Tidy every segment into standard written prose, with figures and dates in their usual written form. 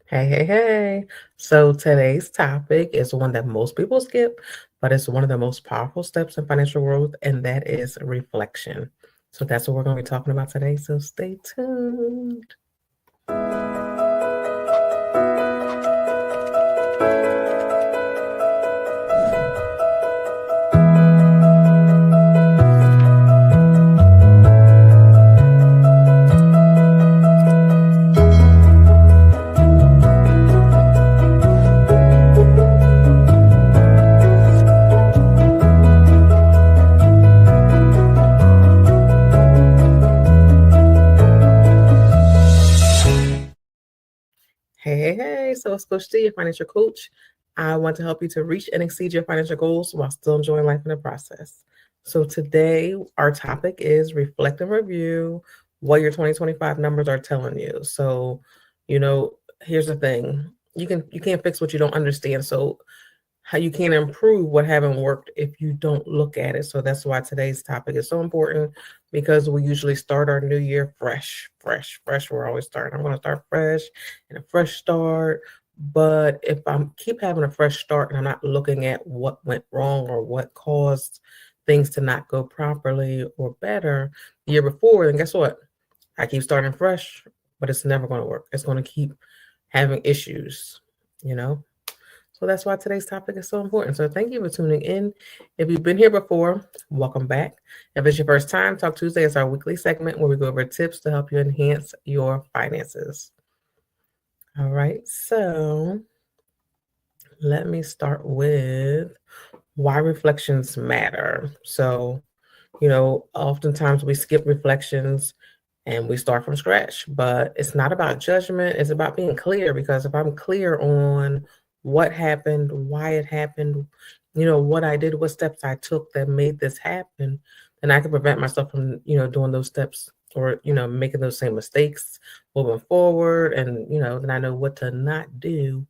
Hey, hey, hey. So today's topic is one that most people skip, but it's one of the most powerful steps in financial growth, and that is reflection. So that's what we're going to be talking about today. So stay tuned. Hey, hey, hey. So it's Coach D, your financial coach. I want to help you to reach and exceed your financial goals while still enjoying life in the process. So today, our topic is reflect and review what your 2025 numbers are telling you. So, you know, here's the thing. You can't fix what you don't understand. So how you can't improve what haven't worked if you don't look at it. So that's why today's topic is so important because we usually start our new year fresh, fresh, fresh. We're always starting. I'm going to start fresh and a fresh start. But if I keep having a fresh start and I'm not looking at what went wrong or what caused things to not go properly or better the year before, then guess what? I keep starting fresh, but it's never going to work. It's going to keep having issues, you know? So that's why today's topic is so important. So thank you for tuning in. If you've been here before, welcome back. If it's your first time, Talk Tuesday is our weekly segment where we go over tips to help you enhance your finances. All right, so let me start with why reflections matter. So, oftentimes we skip reflections and we start from scratch, but it's not about judgment, it's about being clear because if I'm clear on what happened, why it happened, what I did, what steps I took that made this happen, then I can prevent myself from, doing those steps or, making those same mistakes moving forward. And, then I know what to not do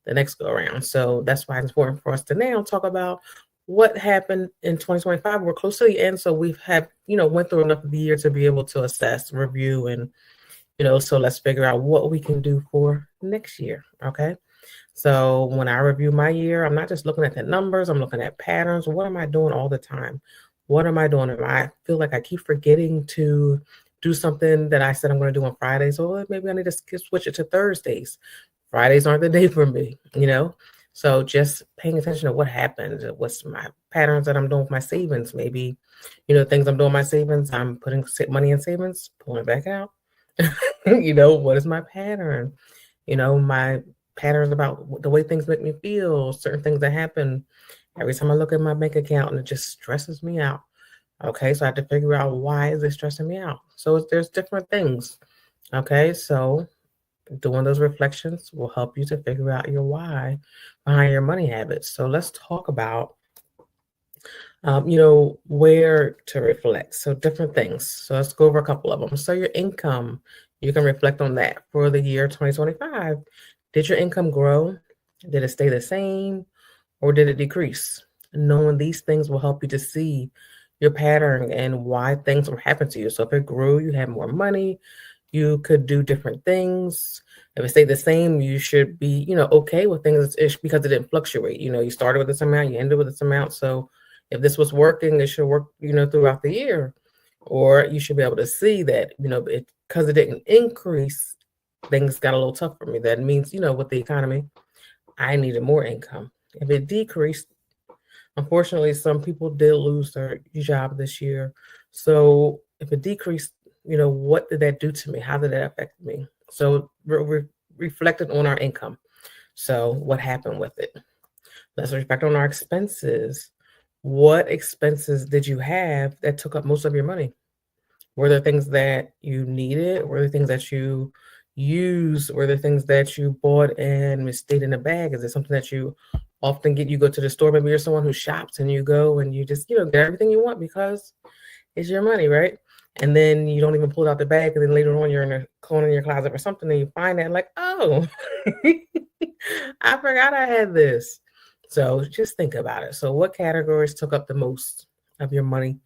the next go around. So that's why it's important for us to now talk about what happened in 2025. We're close to the end, so we've had, went through enough of the year to be able to assess, review, and so let's figure out what we can do for next year. Okay. So when I review my year, I'm not just looking at the numbers, I'm looking at patterns. What am I doing all the time? What am I doing? If I feel like I keep forgetting to do something that I said I'm going to do on Fridays, or maybe I need to switch it to Thursdays. Fridays aren't the day for me. So just paying attention to what happened, what's my patterns that I'm doing with my savings. Maybe, things I'm doing with my savings, I'm putting money in savings, pulling it back out. What is my pattern? My patterns about the way things make me feel, certain things that happen every time I look at my bank account and it just stresses me out. Okay, so I have to figure out why is it stressing me out. So there's different things. Okay, so doing those reflections will help you to figure out your why behind your money habits. So let's talk about, where to reflect. So different things. So let's go over a couple of them. So your income, you can reflect on that for the year 2025. Did your income grow? Did it stay the same? Or did it decrease? Knowing these things will help you to see your pattern and why things will happen to you. So if it grew, you have more money, you could do different things. If it stayed the same, you should be, okay with things because it didn't fluctuate. You started with this amount, you ended with this amount. So if this was working, it should work, throughout the year. Or you should be able to see that, because it didn't increase, things got a little tough for me. That means, with the economy, I needed more income. If it decreased, unfortunately, some people did lose their job this year. So if it decreased, what did that do to me? How did that affect me? So we're reflected on our income. So what happened with it? Let's reflect on our expenses. What expenses did you have that took up most of your money? Were there things that you needed? Were there things that you used? Were there things that you bought and stayed in a bag? Is it something that you often get? You go to the store, maybe you're someone who shops and you go and you just, get everything you want because it's your money, right? And then you don't even pull it out the bag. And then later on, you're in a corner in your closet or something and you find that like, oh, I forgot I had this. So just think about it. So what categories took up the most of your money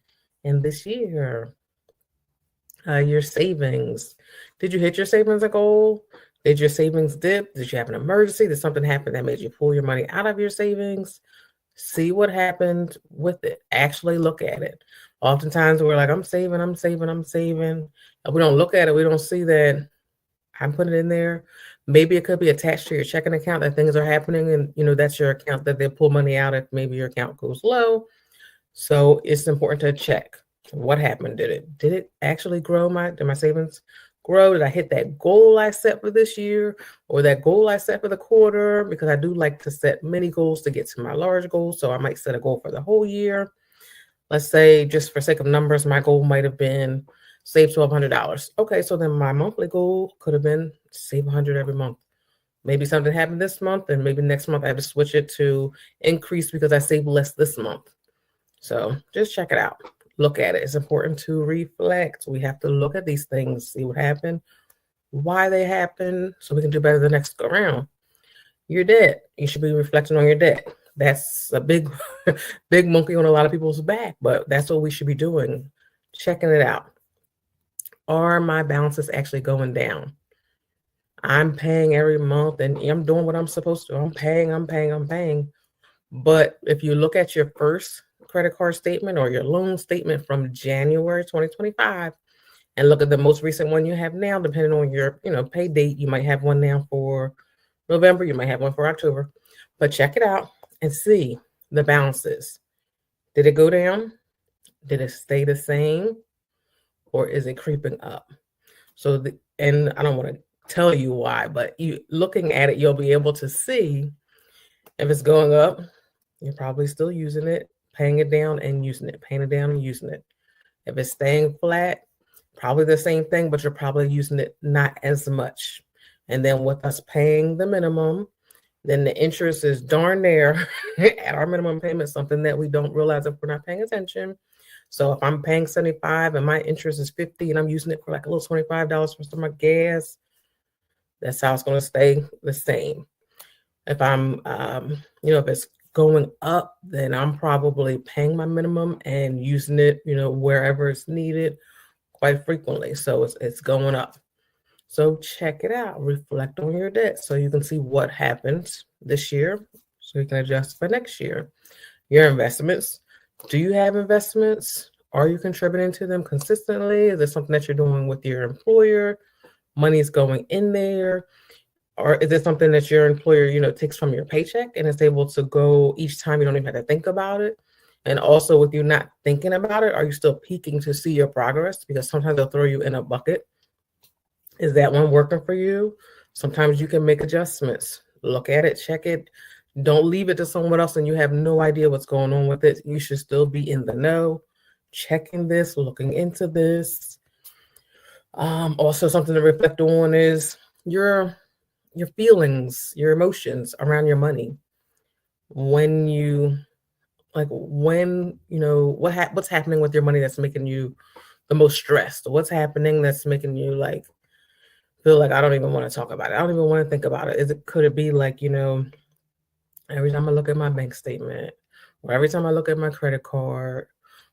in this year? Your savings. Did you hit your savings goal? Did your savings dip? Did you have an emergency? Did something happen that made you pull your money out of your savings? See what happened with it. Actually look at it. Oftentimes we're like, I'm saving, I'm saving, I'm saving. If we don't look at it, we don't see that I'm putting it in there. Maybe it could be attached to your checking account that things are happening and that's your account that they pull money out if maybe your account goes low. So it's important to check what happened. Did it actually grow? Did my savings grow? Did I hit that goal I set for this year or that goal I set for the quarter? Because I do like to set mini goals to get to my large goals. So I might set a goal for the whole year. Let's say, just for sake of numbers, my goal might have been save $1,200. Okay, so then my monthly goal could have been save $100 every month. Maybe something happened this month and maybe next month I have to switch it to increase because I saved less this month. So just check it out. Look at it. It's important to reflect. We have to look at these things, see what happened, why they happen, so we can do better the next go around. Your debt. You should be reflecting on your debt. That's a big, big monkey on a lot of people's back, but that's what we should be doing. Checking it out. Are my balances actually going down? I'm paying every month and I'm doing what I'm supposed to. I'm paying. But if you look at your first credit card statement or your loan statement from January 2025 and look at the most recent one you have now, depending on your, pay date, you might have one now for November, you might have one for October, but check it out and see the balances. Did it go down? Did it stay the same? Or is it creeping up? So, and I don't want to tell you why, but you looking at it, you'll be able to see if it's going up, you're probably still using it, paying it down and using it, paying it down and using it. If it's staying flat, probably the same thing, but you're probably using it not as much. And then with us paying the minimum, then the interest is darn near at our minimum payment, something that we don't realize if we're not paying attention. So if I'm paying $75 and my interest is $50 and I'm using it for like a little $25 for some of my gas, that's how it's going to stay the same. If I'm, if it's going up, then I'm probably paying my minimum and using it, wherever it's needed quite frequently. So it's going up. So check it out. Reflect on your debt so you can see what happens this year so you can adjust for next year. Your investments. Do you have investments? Are you contributing to them consistently? Is it something that you're doing with your employer? Money is going in there. Or is it something that your employer, takes from your paycheck and is able to go each time you don't even have to think about it? And also with you not thinking about it, are you still peeking to see your progress? Because sometimes they'll throw you in a bucket. Is that one working for you? Sometimes you can make adjustments. Look at it, check it. Don't leave it to someone else and you have no idea what's going on with it. You should still be in the know, checking this, looking into this. Also something to reflect on is your feelings, your emotions around your money. When what's happening with your money that's making you the most stressed? What's happening that's making you feel like I don't even want to talk about it? I don't even want to think about it. Could it be every time I look at my bank statement, or every time I look at my credit card,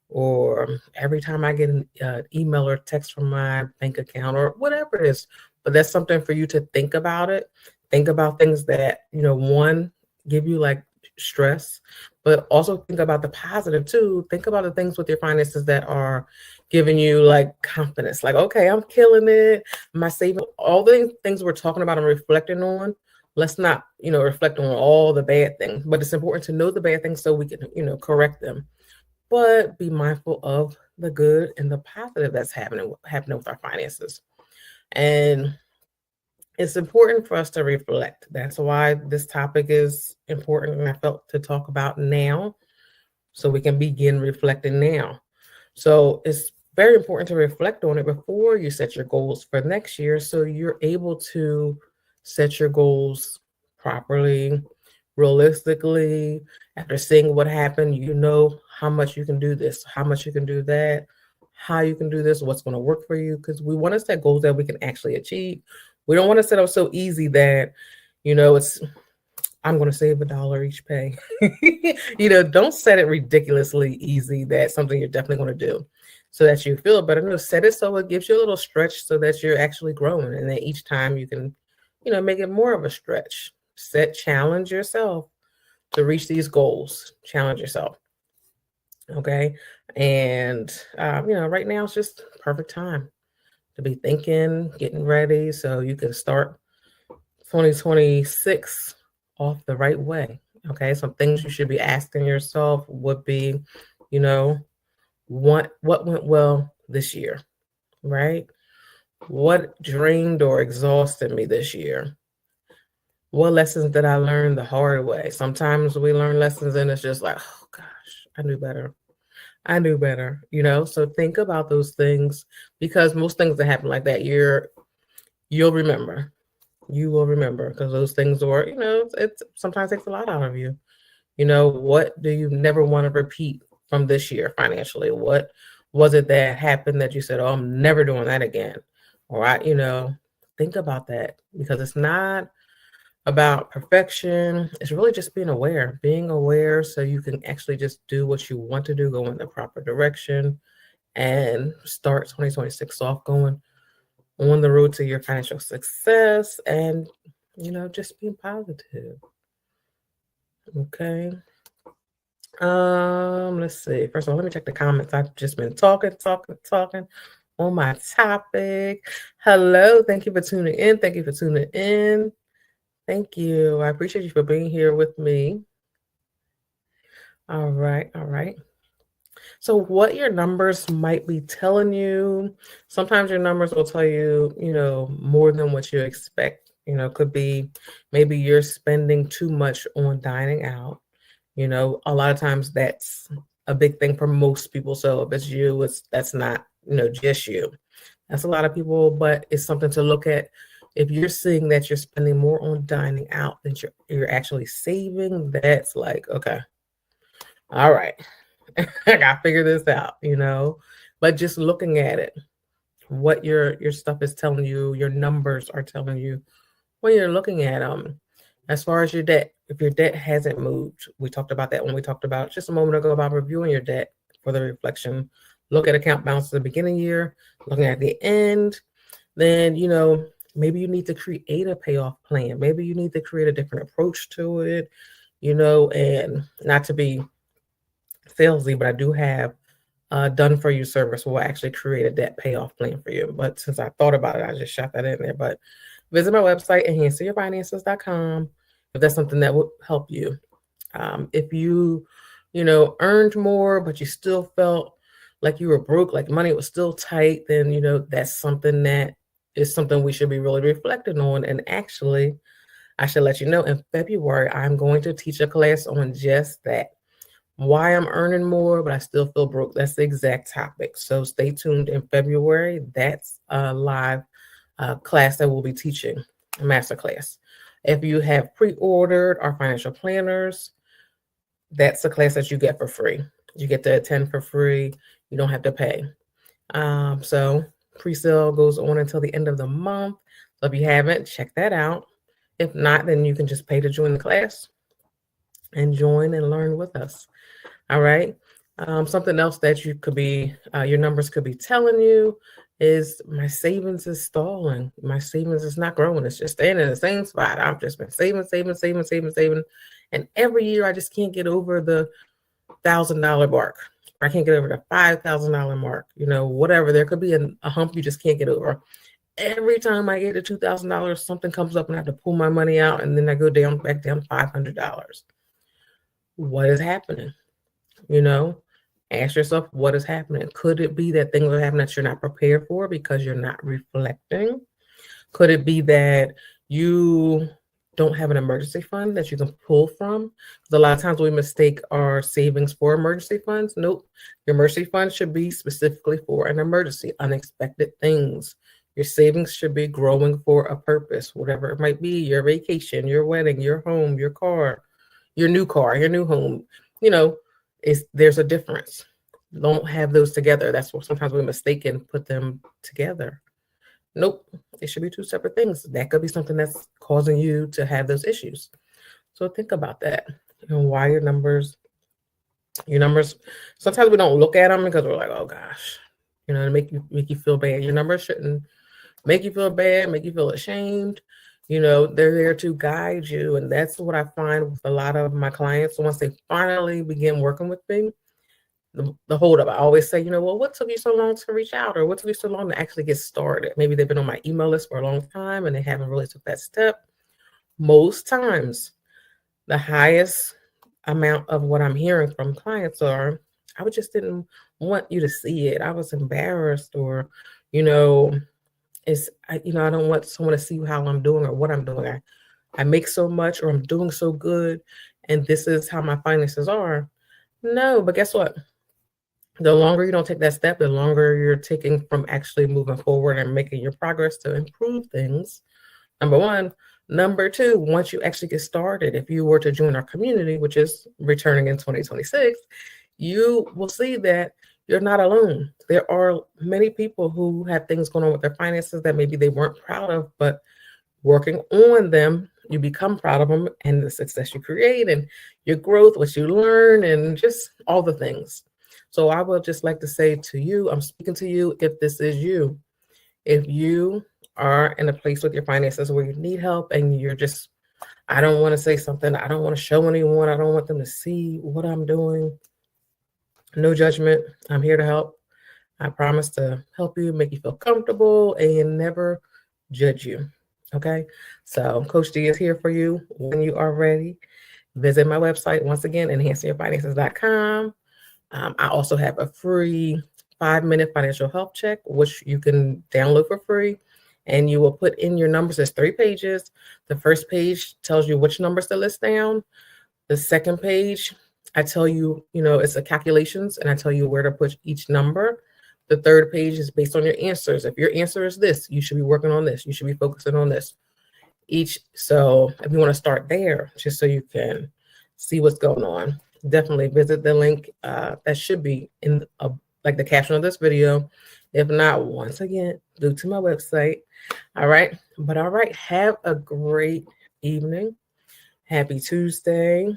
or every time I get an email or text from my bank account, or whatever it is? But that's something for you to think about it. Think about things that, one, give you stress, but also think about the positive too. Think about the things with your finances that are giving you confidence. Okay, I'm killing it. My saving, all the things we're talking about and reflecting on. Let's not, reflect on all the bad things, but it's important to know the bad things so we can, correct them. But be mindful of the good and the positive that's happening with our finances. And it's important for us to reflect. That's why this topic is important and I felt to talk about now so we can begin reflecting now. So it's very important to reflect on it before you set your goals for next year so you're able to set your goals properly, realistically. After seeing what happened, how much you can do this, how much you can do that, how you can do this, what's going to work for you, because we want to set goals that we can actually achieve. We don't want to set up so easy that, I'm going to save $1 each pay. Don't set it ridiculously easy. That's something you're definitely going to do so that you feel better. Set it so it gives you a little stretch so that you're actually growing. And then each time you can, make it more of a stretch. Challenge yourself to reach these goals. Challenge yourself. Okay. And, right now it's just perfect time to be thinking, getting ready so you can start 2026 off the right way. Okay. Some things you should be asking yourself would be, you know, what went well this year, right? What drained or exhausted me this year? What lessons did I learn the hard way? Sometimes we learn lessons and it's just like, oh gosh, I knew better. I knew better, So think about those things because most things that happen like that, you'll remember. You will remember because those things are, it sometimes takes a lot out of you. What do you never want to repeat from this year financially? What was it that happened that you said, oh, I'm never doing that again? Or think about that because it's not about perfection. It's really just being aware so you can actually just do what you want to do, go in the proper direction, and start 2026 off going on the road to your financial success and, just being positive. Okay. Let's see. First of all, let me check the comments. I've just been talking on my topic. Hello. Thank you for tuning in. Thank you for tuning in. Thank you. I appreciate you for being here with me. All right. All right. So what your numbers might be telling you, sometimes your numbers will tell you, more than what you expect. Could be maybe you're spending too much on dining out. A lot of times that's a big thing for most people. So if it's you, that's not, just you. That's a lot of people, but it's something to look at. If you're seeing that you're spending more on dining out than you're actually saving, that's like, okay, all right, I gotta figure this out, But just looking at it, what your stuff is telling you, your numbers are telling you when you're looking at them. As far as your debt, if your debt hasn't moved, we talked about that when we talked about just a moment ago about reviewing your debt for the reflection. Look at account balance at the beginning of the year, looking at the end. Then, maybe you need to create a payoff plan. Maybe you need to create a different approach to it, and not to be salesy, but I do have done for you service will actually create a debt payoff plan for you. But since I thought about it, I just shot that in there. But visit my website, enhanceyourfinances.com, if that's something that would help you. If you, earned more, but you still felt like you were broke, like money was still tight, then, that's something that is something we should be really reflecting on. And actually, I should let you know in February, I'm going to teach a class on just that. Why I'm earning more, but I still feel broke. That's the exact topic. So stay tuned in February. That's a live class that we'll be teaching, a master class. If you have pre-ordered our financial planners, that's a class that you get for free. You get to attend for free. You don't have to pay. So pre-sale goes on until the end of the month. So if you haven't, check that out. If not, then you can just pay to join the class and join and learn with us. All right. Something else that you could be, your numbers could be telling you is my savings is stalling. My savings is not growing. It's just staying in the same spot. I've just been saving. And every year I just can't get over the $1,000 mark. I can't get over the $5,000 mark, whatever. There could be a hump you just can't get over. Every time I get to $2,000, something comes up and I have to pull my money out. And then I go back down to $500. What is happening? Ask yourself what is happening. Could it be that things are happening that you're not prepared for because you're not reflecting? Could it be that you don't have an emergency fund that you can pull from? Because a lot of times we mistake our savings for emergency funds. Nope. Your emergency fund should be specifically for an emergency, unexpected things. Your savings should be growing for a purpose, whatever it might be, your vacation, your wedding, your home, your car, your new home. There's a difference. Don't have those together. That's what sometimes we mistake and put them together. Nope, it should be two separate things. That could be something that's causing you to have those issues. So think about that. Why your numbers. Sometimes we don't look at them because we're like, oh gosh, to make you feel bad. Your numbers shouldn't make you feel bad, make you feel ashamed. They're there to guide you. And that's what I find with a lot of my clients. Once they finally begin working with me, the hold up, I always say, well, what took you so long to reach out, or what took you so long to actually get started? Maybe they've been on my email list for a long time and they haven't really took that step. Most times, the highest amount of what I'm hearing from clients are, I just didn't want you to see it. I was embarrassed, or, I don't want someone to see how I'm doing or what I'm doing. I make so much, or I'm doing so good, and this is how my finances are. No, but guess what? The longer you don't take that step, the longer you're taking from actually moving forward and making your progress to improve things. Number one. Number two, once you actually get started, if you were to join our community, which is returning in 2026, you will see that you're not alone. There are many people who have things going on with their finances that maybe they weren't proud of, but working on them, you become proud of them, and the success you create and your growth, what you learn, and just all the things. So I would just like to say to you, I'm speaking to you if this is you. If you are in a place with your finances where you need help and you're just, I don't want to say something, I don't want to show anyone, I don't want them to see what I'm doing. No judgment. I'm here to help. I promise to help you, make you feel comfortable, and never judge you. Okay? So Coach D is here for you when you are ready. Visit my website, once again, enhancingyourfinances.com. I also have a free 5-minute financial health check, which you can download for free. And you will put in your numbers. There's 3 pages. The first page tells you which numbers to list down. The second page, I tell you, it's a calculations, and I tell you where to put each number. The third page is based on your answers. If your answer is this, you should be working on this. You should be focusing on this. So if you want to start there, just so you can see what's going on, definitely visit the link that should be in like the caption of this video. If not, once again, go to my website. All right. But all right, have a great evening. Happy Tuesday.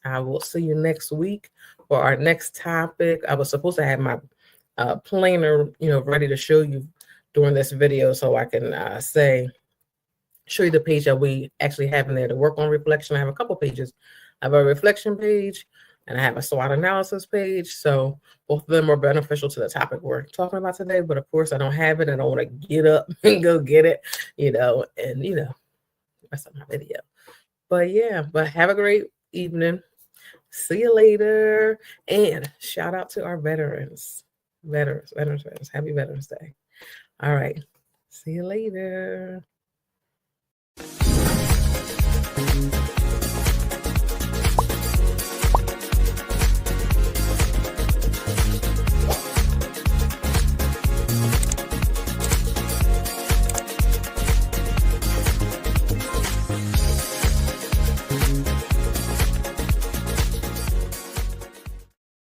I will see you next week for our next topic. I was supposed to have my planner, ready to show you during this video, so I can show you the page that we actually have in there to work on reflection. I have a couple pages. I have a reflection page and I have a SWOT analysis page. So both of them are beneficial to the topic we're talking about today. But of course, I don't have it and I want to get up and go get it, and that's my video. But yeah, have a great evening. See you later. And shout out to our veterans. Veterans. Happy Veterans Day. All right. See you later.